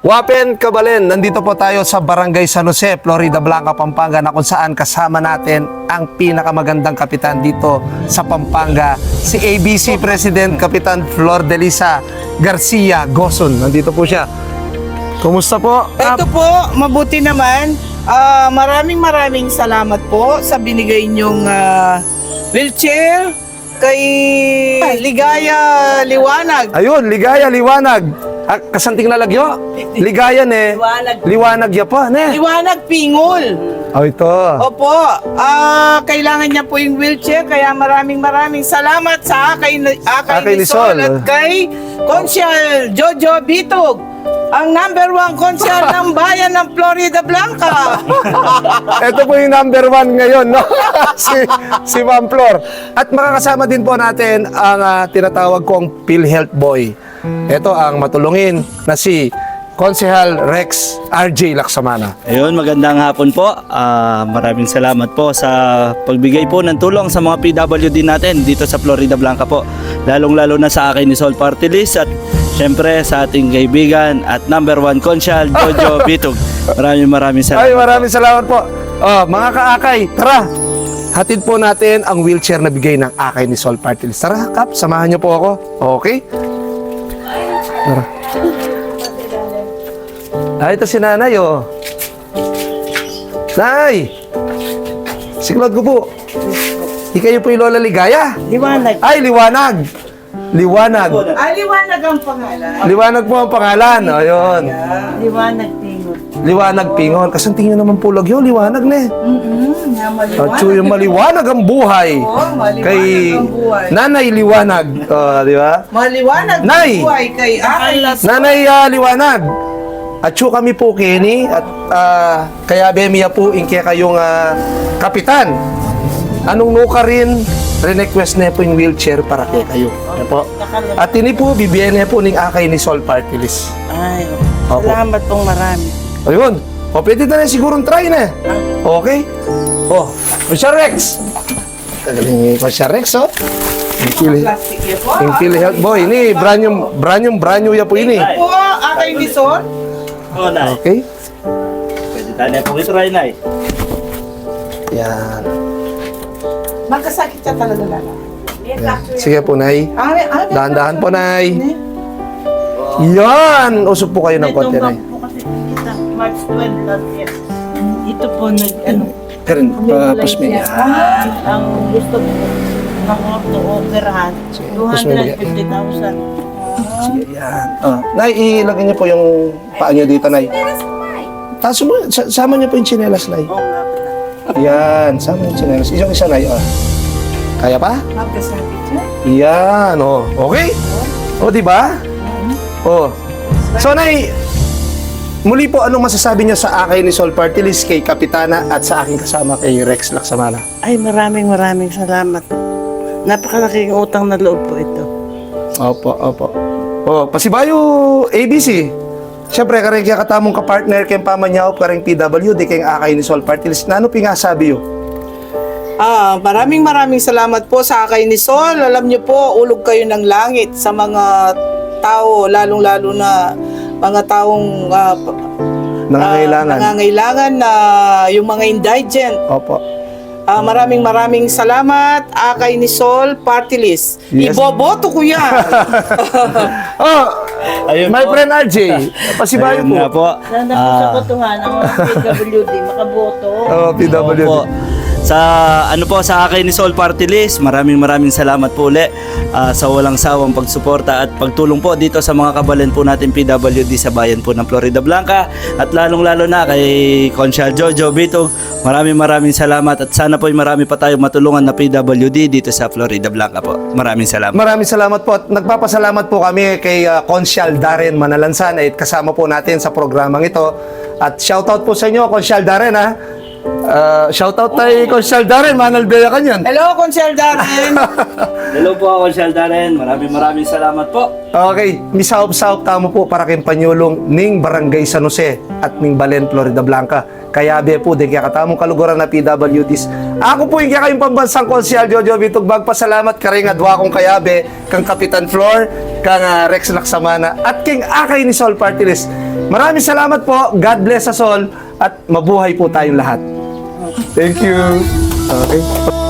Wapen Kabalen, nandito po tayo sa Barangay San Jose, Florida Blanca, Pampanga, na kung saan kasama natin ang pinakamagandang kapitan dito sa Pampanga, si ABC President Kapitan Flor Delisa Garcia Goson. Nandito po siya. Kumusta po? Ito po, mabuti naman. Maraming salamat po sa binigay niyong wheelchair kay Ligaya Liwanag. Ayun, Ligaya Liwanag. Kasanting na lagyo? Ligayan Liwanag ya pa, ne? Liwanag Pingol. Oh, ito. Opo, kailangan niya po yung wheelchair, kaya maraming salamat sa Akay ni Sol at kay Consyal Jojo Bitog, ang number 1 konsyal ng bayan ng Florida Blanca. Ito po yung number 1 ngayon, no? si Ma'am Flor. At makakasama din po natin ang tinatawag kong PhilHealth Boy. Ito ang matulungin na si Konsehal Rex RJ Laksamana. Ayun, magandang hapon po. Maraming salamat po sa pagbigay po ng tulong sa mga PWD natin dito sa Florida Blanca po. Lalong-lalo na sa Akay ni Sol Party List at syempre sa ating kaibigan at number 1 Consyal Jojo Bitog. Maraming salamat. Ay, maraming salamat po. Mga kaakay, tara! Hatid po natin ang wheelchair na bigay ng Akay ni Sol Party List. Tara, Kap, samahan niyo po ako. Okay? Tara. Ito si Nanay, oh. Nay! Siklod ko po. Ikayo po yung Lola Ligaya? Liwanag. Ay, Liwanag! Liwanag. Liwanag ang pangalan. Liwanag po ang pangalan. Ayun. Liwanag Pingol. Liwanag Pingon. Kasi tingin naman po lagyo, liwanag na eh. At yung maliwanag ang buhay. Maliwanag Kay ang buhay. Nanay Liwanag. Di ba? Maliwanag Nay! ang buhay kay Akay ni Sol. Nanay Liwanag. At yung kami po Kenny at kaya Bemia po inke kayong kapitan. Anong nuka rin request na po yung wheelchair para kay kayo. Ano po? At ini po bibigyan po ng Akay ni Sol Party List. Ay, Opo. salamat pong marami. Ayun. O, pwede na sigurong try na. Okay? O, Kuya Rex. Tagaling Kuya Rex, o. Plastic yan po. Yung PhilHealth Boy. Ini, brand new ya po ini. Po, Akay ni Sol. Oh, Nay. Okay? Pwede tayo po ito, Nay. Yan. Magkasakit siya talaga lang. Yan. Sige po, Nay. Dahan-dahan po, Nay. Ano? Yan. Usok po kayo ng konti, Nay. po kasi kita, March 12 last year. Ito po ano, Pero, pasmin. ang gusto ko ng auto-operahan, pasmin. 250,000. Sige, yan. Nay, ilagay niyo po yung paa niyo dito, Nay. Taso mo, sama niyo po yung tsinelas, Nay. Oo nga pala. Yan, sama yung tsinelas. Isang isa, Nay. Kaya pa? Magkasakit siya. Yan, okay? Di ba? So, Nay, muli po, anong masasabi niyo sa Akay ni Sol Party List, kay Kapitana at sa aking kasama kay Rex Laksamana? Ay, maraming salamat. Napakalaking utang na loob po ito. Opo. Pasibayo ABC. Siyempre, karing kaya katamong kapartner kayong pamanyaw, karing PWD, kayong Akay ni Sol Party List. Na ano pingasabi yun? Maraming salamat po sa Akay ni Sol. Alam niyo po, ulog kayo ng langit sa mga tao, lalong-lalo na mga taong nangangailangan na yung mga indigent. Opo. Maraming salamat, Akay ni Sol Party List. Yes. Iboboto ko yan. Ayun My po. friend RJ, pasibayo Ayun po. nga po. Sana po sa botohan ang PWD makaboto. PWD. Opo. Sa Akay ni Sol Party List, maraming salamat po uli sa walang sawang pagsuporta at pagtulong po dito sa mga kabalen po natin PWD sa bayan po ng Florida Blanca at lalong-lalo na kay Consyal Jojo Bitog. Maraming salamat at sana po marami pa tayong matulungan na PWD dito sa Florida Blanca po. Maraming salamat. Maraming salamat po at nagpapasalamat po kami kay Consyal Darren Manalansan at kasama po natin sa programang ito. At shoutout po sa inyo, Consyal Darren, ha. Shoutout tayo Consyal Darren, manalbeya ka niyan. Hello, Consyal Darren. Hello po, Consyal Darren. Maraming salamat po. Okay, misahop-sahop tamo po para kayong panyulong ning Barangay San Jose at ning Balen, Florida Blanca. kayabe po din kaya katamong kaluguran na PWDs. Ako po yung kaya kayong pambansang konsyal Jojo Bitog magpasalamat ka rin adwa kong kayabe kang Kapitan Flor, kang Rex Laksamana at king Akay ni Sol Party List. Maraming salamat po. God bless us all at mabuhay po tayong lahat. Thank you. Okay.